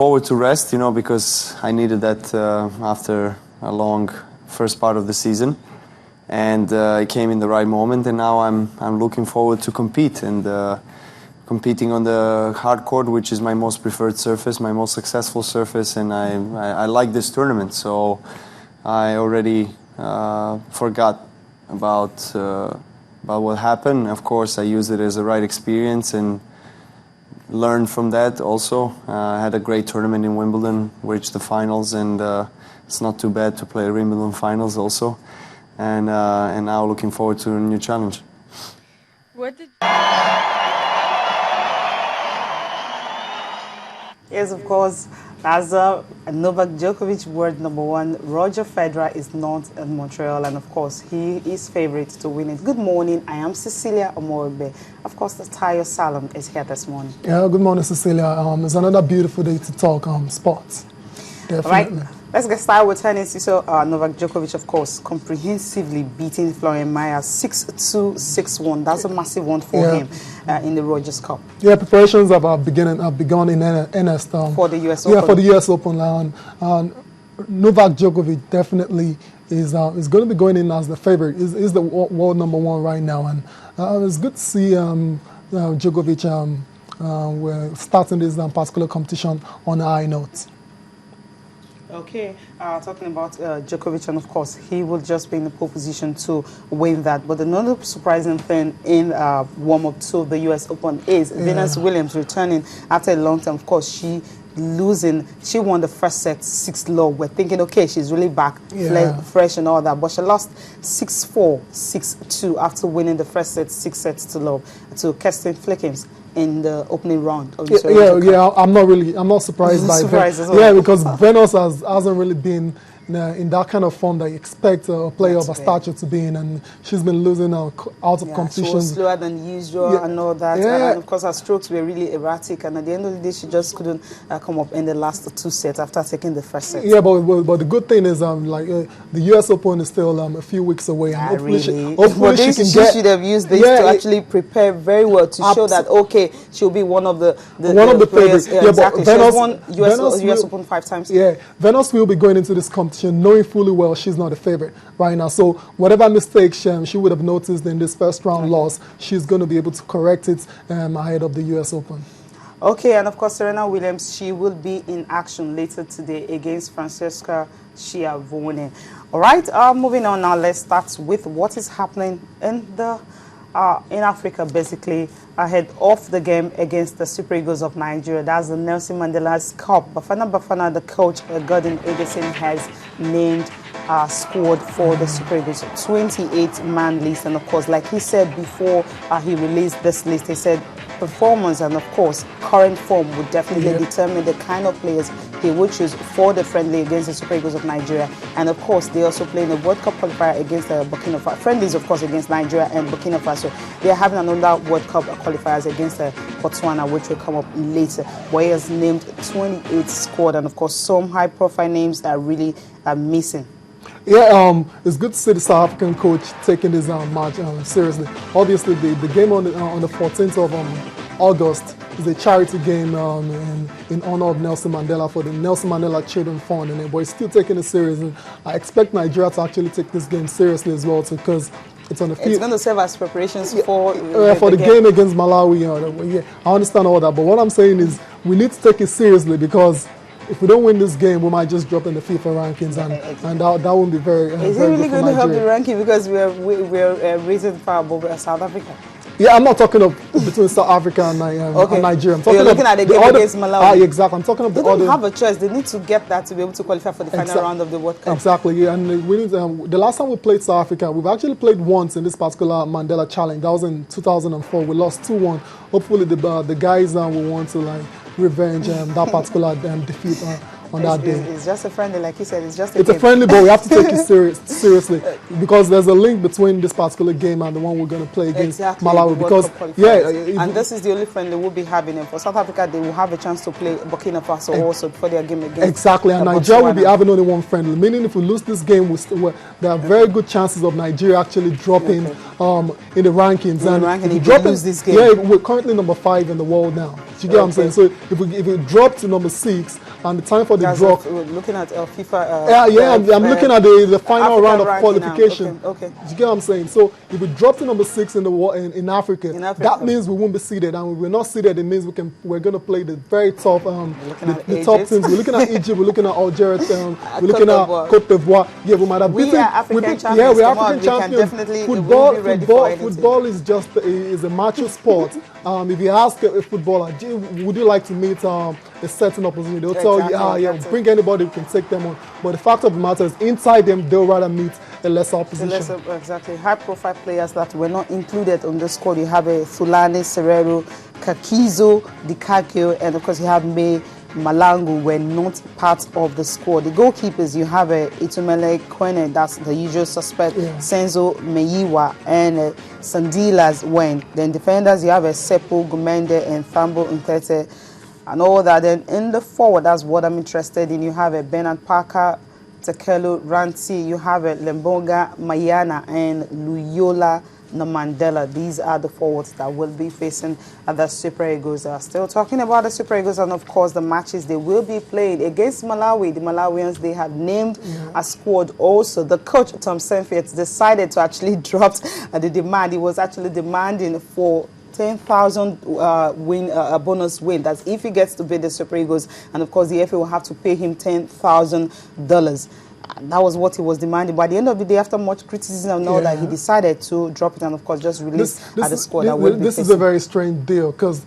Forward to rest, because I needed that after a long first part of the season, and it came in the right moment. And now I'm looking forward to compete and competing on the hard court, which is my most preferred surface, my most successful surface, and I like this tournament. So I already forgot about what happened. Of course, I used it as a right experience and learned from that also. I had a great tournament in Wimbledon, reached the finals, and it's not too bad to play Wimbledon finals also. And now looking forward to a new challenge. Yes, of course. As Novak Djokovic world number one, Roger Federer is not in Montreal, and of course he is favourite to win it. Good morning, I am Cecilia Omorbe. Of course, the Tayo Salom is here this morning. Yeah, good morning, Cecilia. It's another beautiful day to talk sports. Definitely. Right. Let's get started with tennis. You saw Novak Djokovic, of course, comprehensively beating Florian Mayer 6-2, 6-1. That's a massive one for him in the Rogers Cup. Yeah, preparations have begun in earnest for the U.S. Open. Yeah, for the U.S. Open. Novak Djokovic definitely is going to be going in as the favorite. Is the world number one right now, and it's good to see Djokovic we're starting this particular competition on a high note. Okay, talking about Djokovic, and of course, he will just be in the pole position to win that. But another surprising thing in warm-up to the U.S. Open is Venus Williams returning after a long time. Of course, she won the first set 6-0. We're thinking, okay, she's really back, fresh and all that. But she lost 6-4, 6-2 after winning the first set 6-0 to Kirsten Flickens in the opening round of the I'm not surprised by that. Yeah, because Venus hasn't really been in that kind of form that you expect a player of a stature to be in, and she's been losing out of competition. She was slower than usual and all that. And of course, her strokes were really erratic, and at the end of the day, she just couldn't come up in the last two sets after taking the first set. Yeah, but the good thing is, the U.S. Open is still a few weeks away, and hopefully she should have used this to actually prepare very well to show that she'll be one of the favorites. Exactly. She has won U.S. Open 5 times. Yeah, Venus will be going into this competition knowing fully well she's not a favorite right now. So whatever mistakes she would have noticed in this first round loss, she's going to be able to correct it ahead of the U.S. Open. Okay, and of course, Serena Williams, she will be in action later today against Francesca Schiavone. All right, moving on now, let's start with what is happening in Africa, basically, ahead of the game against the Super Eagles of Nigeria. That's the Nelson Mandela's Cup. Bafana, the coach, Gordon Edison, has named squad for the Super Eagles, 28-man list. And of course, like he said before he released this list, he said performance and of course current form would definitely determine the kind of players he would choose for the friendly against the Super Eagles of Nigeria. And of course, they also playing the World Cup qualifier against Burkina Faso. Friendlies, of course, against Nigeria and Burkina Faso. They are having another World Cup qualifiers against Botswana, which will come up later. Where he has named 28 squad, and of course, some high-profile names that really are missing. Yeah, it's good to see the South African coach taking this match seriously. Obviously, the game on the 14th of August is a charity game in honor of Nelson Mandela for the Nelson Mandela Children Fund, but he's still taking it seriously. And I expect Nigeria to actually take this game seriously as well, because it's on the field. It's going to serve as preparations for the game against Malawi. I understand all that, but what I'm saying is we need to take it seriously, because if we don't win this game, we might just drop in the FIFA rankings, and that won't be very. Is it really going to help the ranking, because we're rated far above South Africa? Yeah, I'm not talking of between South Africa and Nigeria. I'm talking you're looking at the game against Malawi. Exactly. I'm talking of the other. They don't have a choice. They need to get that to be able to qualify for the final round of the World Cup. Exactly. Yeah. And we need, the last time we played South Africa, we've actually played once in this particular Mandela Challenge. That was in 2004. We lost 2-1. Hopefully, the guys will want to revenge that particular defeat on that day. It's just a friendly, like you said. It's just a friendly, but we have to take it seriously, because there's a link between this particular game and the one we're going to play against Malawi. Because and this is the only friendly we'll be having. And for South Africa, they will have a chance to play Burkina Faso also before their game against. And Nigeria will be having only one friendly. Meaning, if we lose this game, there are very good chances of Nigeria actually dropping in the rankings. If we lose this game, we're currently number 5 in the world now. Do you get what I'm saying? So if we drop to number 6 and the time for the That's draw. we're looking at FIFA. I'm looking at the final African round of ranking now. qualification. Okay. Do you get what I'm saying? So if we drop to number 6 in Africa, that means we won't be seeded, and if we're not seeded, it means we're going to play the very top the top teams. We're looking at Egypt, we're looking at Algeria, we're looking at Cote d'Ivoire. Yeah, we might have beaten. We are African champions. Yeah, we're Come on, African we champions. can definitely we'll be ready for anything. Football is just is a macho sport. If you ask a footballer, would you like to meet a certain opposition? They'll tell you, bring anybody who can take them on. But the fact of the matter is, inside them, they'll rather meet a lesser opposition. Exactly. High-profile players that were not included on the squad. You have Thulani, Serero, Kakizo, Dikakio, and of course you have May Malangu were not part of the squad. The goalkeepers, you have Itumele Kwene, that's the usual suspect, Senzo Meyiwa, and Sandilas Wen. Then defenders, you have Seppo Gumende and Thambo Ntete, and all that. Then in the forward, that's what I'm interested in. You have Bernard Parker, Tekelo Ranti, you have Lembonga Mayana, and Luyola Namandela. These are the forwards that will be facing the Super Eagles. Still talking about the Super Eagles, and of course the matches they will be playing against Malawi. The Malawians, they have named a squad also. The coach, Tom Saintfiet, decided to actually drop the demand. He was actually demanding for 10,000 bonus win. That's if he gets to beat the Super Eagles, and of course the FA will have to pay him $10,000. That was what he was demanding. But at the end of the day, after much criticism and all that, he decided to drop it and, of course, just release the squad. This is a very strange deal because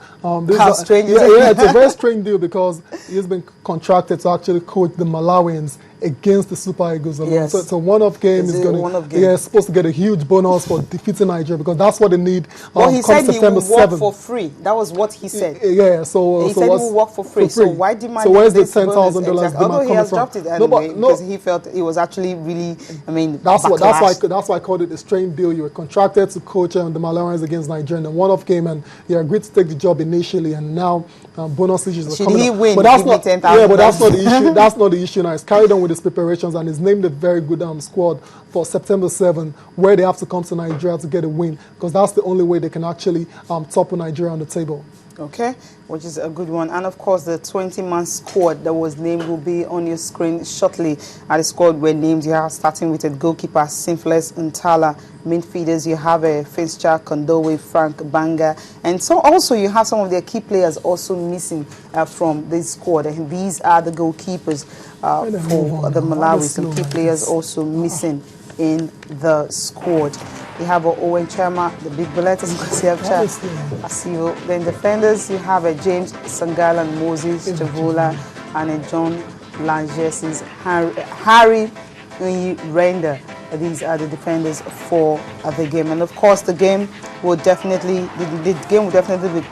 strange? It's a very strange deal because he's been contracted to actually coach the Malawians against the Super Eagles alone. Yes. So it's a one-off game. He's supposed to get a huge bonus for defeating Nigeria because that's what they need. Well, he said he will work for free. That was what he said. Yeah, so he said he will work for free. So why demand? So where's the $10,000 demand? Although he has dropped it anyway because he felt it was actually really. I mean, that's why I called it a strange deal. You were contracted to coach the Malawians against Nigeria in a one-off game, and you agreed to take the job initially, and now bonus issues are coming. Should he win? But that's not. Yeah, but that's not the issue. That's not the issue now. He's carried on with his preparations, and he's named a very good squad for September 7, where they have to come to Nigeria to get a win, because that's the only way they can actually topple Nigeria on the table. Okay, which is a good one. And of course, the 20-man squad that was named will be on your screen shortly. And the squad were named. You have starting with a goalkeeper, Simfles Ntala. Midfielders, you have Finchar, Kondowe, Frank Banga. And so also you have some of their key players also missing from this squad. And these are the goalkeepers for the Malawi. Some key players also missing in the squad. You have Owen Chama, the big bullet, Asivo. Then defenders, you have James Sangala, Moses Chavola, and John Langesis, Harry Render. These are the defenders for the game. And of course, the game will definitely be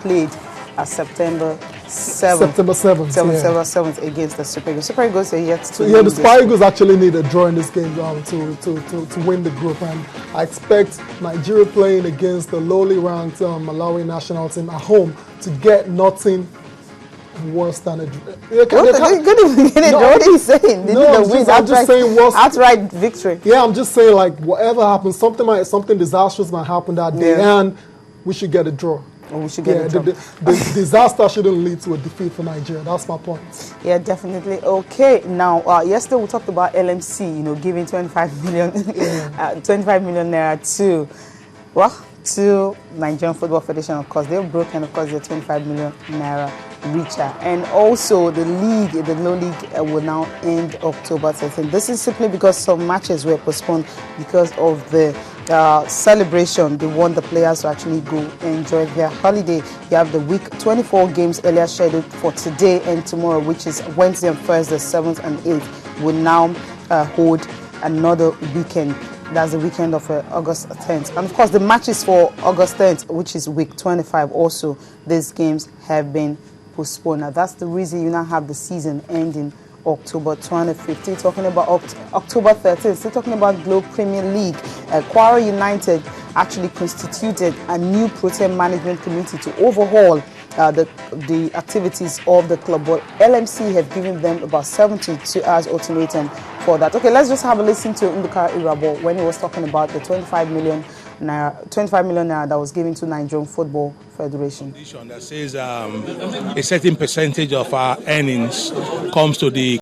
played September 7th. September 7th. September 7th against the Super Eagles. Super Eagles are yet to the Super Eagles actually need a draw in this game to win the group. And I expect Nigeria playing against the lowly ranked Malawi national team at home to get nothing worse than a draw. What are you saying? I'm just saying outright victory. Yeah, I'm just saying like whatever happens, something disastrous might happen that day, and we should get a draw. We should get the disaster shouldn't lead to a defeat for Nigeria. That's my point. Yeah, definitely. Okay, now yesterday we talked about LMC, giving 25 million naira to Nigerian Football Federation. Of course, they've broken, of course, the 25 million naira reacher. And also the low league will now end October 13th. This is simply because some matches were postponed because of the celebration. They want the players to actually go enjoy their holiday. You have the week 24 games earlier scheduled for today and tomorrow, which is Wednesday and Thursday, 7th and 8th, will now hold another weekend. That's the weekend of August 10th. And of course, the matches for August 10th, which is week 25 also, these games have been postponed. Now, that's the reason you now have the season ending October 2015. Talking about October 13th, still talking about Globe Premier League. Kwara United actually constituted a new protein management committee to overhaul the activities of the club. But LMC have given them about 72 hours ultimatum for that. Okay, let's just have a listen to Nduka Irabo when he was talking about the 25 million million naira that was given to Nigerian Football Federation. That says a certain percentage of our earnings comes to the